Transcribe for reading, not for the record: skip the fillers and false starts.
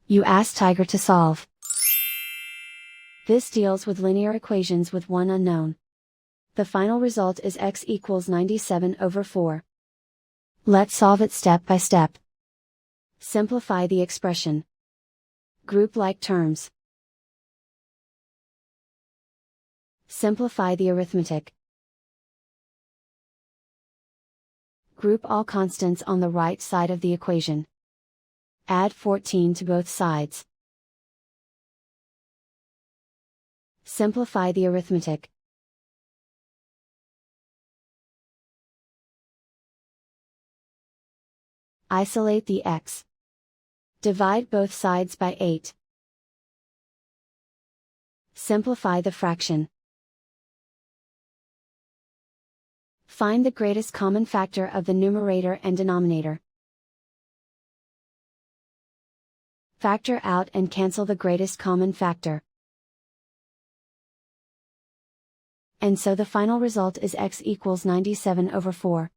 You ask Tiger to solve. This deals with linear equations with one unknown. The final result is x equals 97/4. Let's solve it step by step. Simplify the expression. Group like terms. Simplify the arithmetic. Group all constants on the right side of the equation. Add 14 to both sides. Simplify the arithmetic. Isolate the x. Divide both sides by 8. Simplify the fraction. Find the greatest common factor of the numerator and denominator. Factor out and cancel the greatest common factor. And so the final result is x equals 97/4.